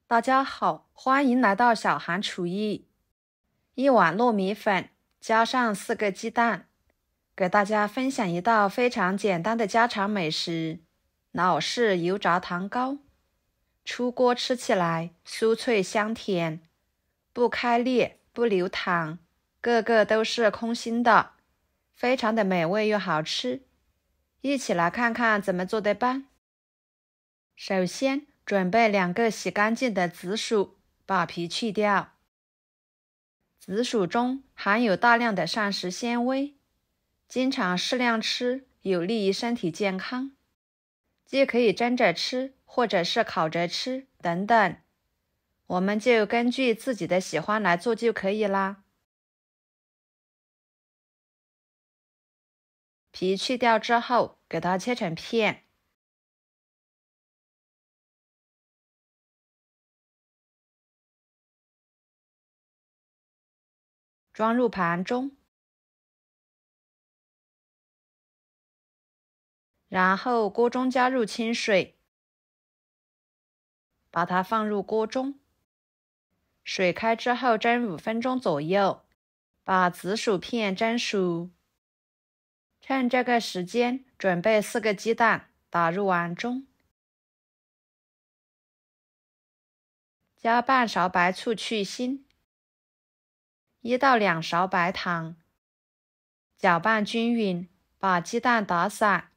大家好，欢迎来到小韩厨艺。一碗糯米粉加上4个鸡蛋，给大家分享一道非常简单的家常美食——老式油炸糖糕。出锅吃起来酥脆香甜，不开裂不流糖，个个都是空心的，非常的美味又好吃。一起来看看怎么做的吧。首先准备2个洗干净的紫薯，把皮去掉。紫薯中含有大量的膳食纤维，经常适量吃有利于身体健康。既可以蒸着吃，或者是烤着吃等等，我们就根据自己的喜欢来做就可以啦。皮去掉之后，给它切成片。装入盘中，然后锅中加入清水，把它放入锅中。水开之后蒸5分钟左右，把紫薯片蒸熟。趁这个时间，准备4个鸡蛋，打入碗中，加半勺白醋去腥，1到2勺白糖，搅拌均匀，把鸡蛋打散，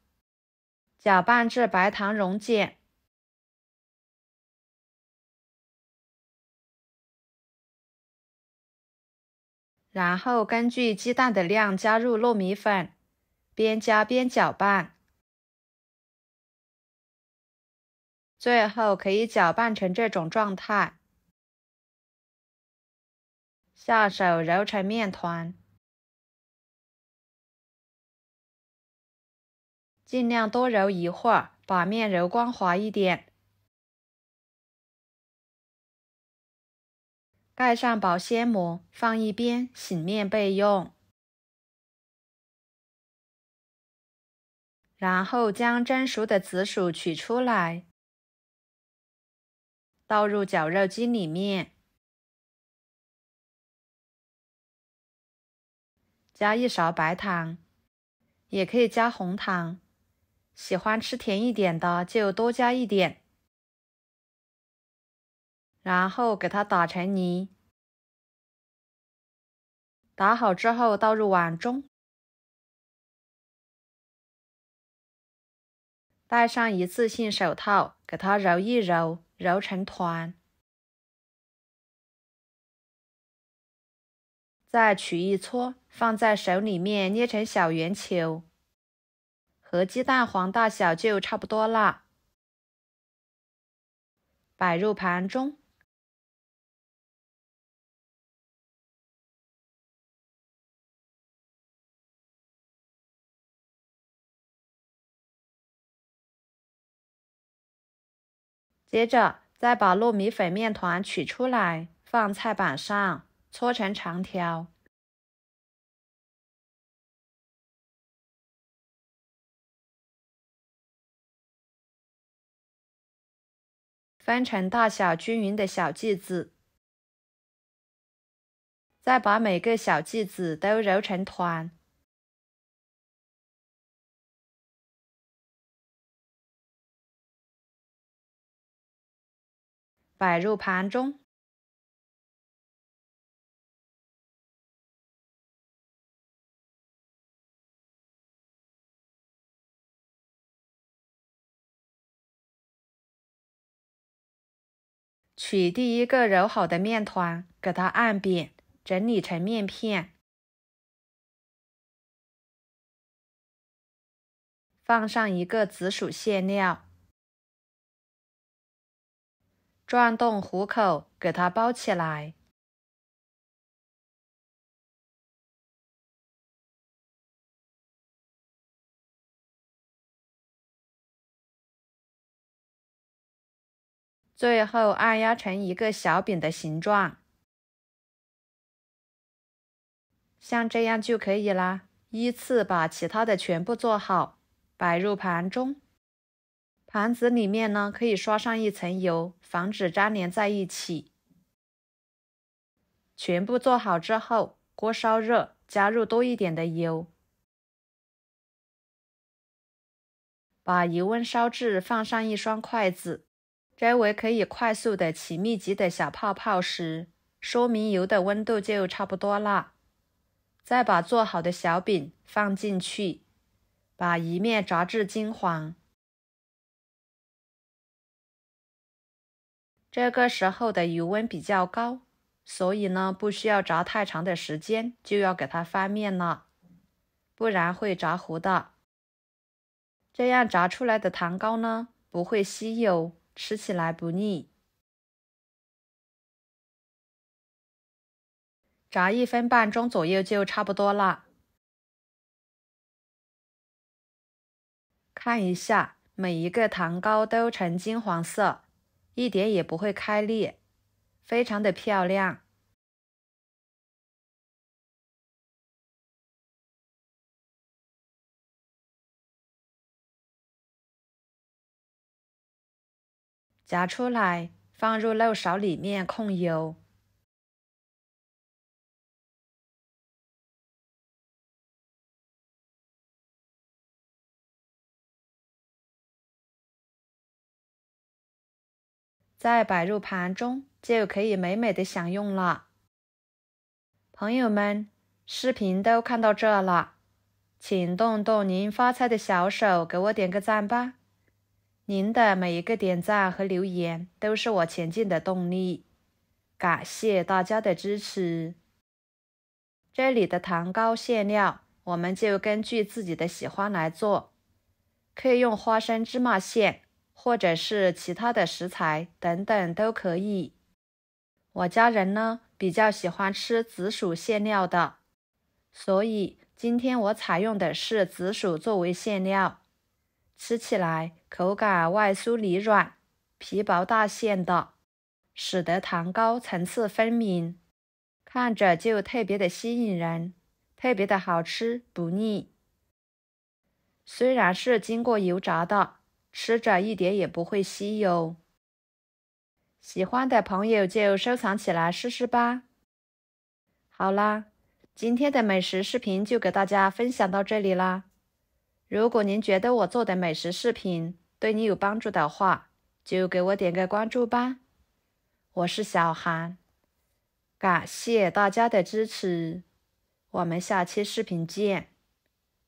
搅拌至白糖溶解。然后根据鸡蛋的量加入糯米粉，边加边搅拌，最后可以搅拌成这种状态。下手揉成面团，尽量多揉一会儿，把面揉光滑一点。盖上保鲜膜，放一边，醒面备用。然后将蒸熟的紫薯取出来，倒入绞肉机里面，加1勺白糖，也可以加红糖，喜欢吃甜一点的就多加一点。然后给它打成泥，打好之后倒入碗中，戴上一次性手套，给它揉一揉，揉成团。再取一撮，放在手里面捏成小圆球，和鸡蛋黄大小就差不多了。摆入盘中。接着再把糯米粉面团取出来，放菜板上，搓成长条。分成大小均匀的小剂子，再把每个小剂子都揉成团。摆入盘中。取第1个揉好的面团，给它按扁，整理成面片，放上1个紫薯馅料，转动虎口，给它包起来。最后按压成1个小饼的形状，像这样就可以啦。依次把其他的全部做好，摆入盘中。盘子里面呢，可以刷上一层油，防止粘连在一起。全部做好之后，锅烧热，加入多一点的油，把油温烧至放上一双筷子，周围可以快速的起密集的小泡泡时，说明油的温度就差不多了。再把做好的小饼放进去，把一面炸至金黄。这个时候的油温比较高，所以呢，不需要炸太长的时间，就要给它翻面了，不然会炸糊的。这样炸出来的糖糕呢，不会吸油，吃起来不腻。炸1分半钟左右就差不多了。看一下，每一个糖糕都呈金黄色，一点也不会开裂，非常的漂亮。夹出来，放入漏勺里面控油。再摆入盘中，就可以美美的享用了。朋友们，视频都看到这了，请动动您发财的小手，给我点个赞吧。您的每一个点赞和留言都是我前进的动力，感谢大家的支持。这里的糖糕馅料，我们就根据自己的喜欢来做，可以用花生芝麻馅，或者是其他的食材等等都可以。我家人呢比较喜欢吃紫薯馅料的，所以今天我采用的是紫薯作为馅料，吃起来口感外酥里软，皮薄大馅的，使得糖糕层次分明，看着就特别的吸引人，特别的好吃不腻。虽然是经过油炸的，吃着一点也不会吸油。喜欢的朋友就收藏起来试试吧。好啦，今天的美食视频就给大家分享到这里啦。如果您觉得我做的美食视频对你有帮助的话，就给我点个关注吧。我是小韩，感谢大家的支持，我们下期视频见，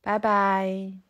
拜拜。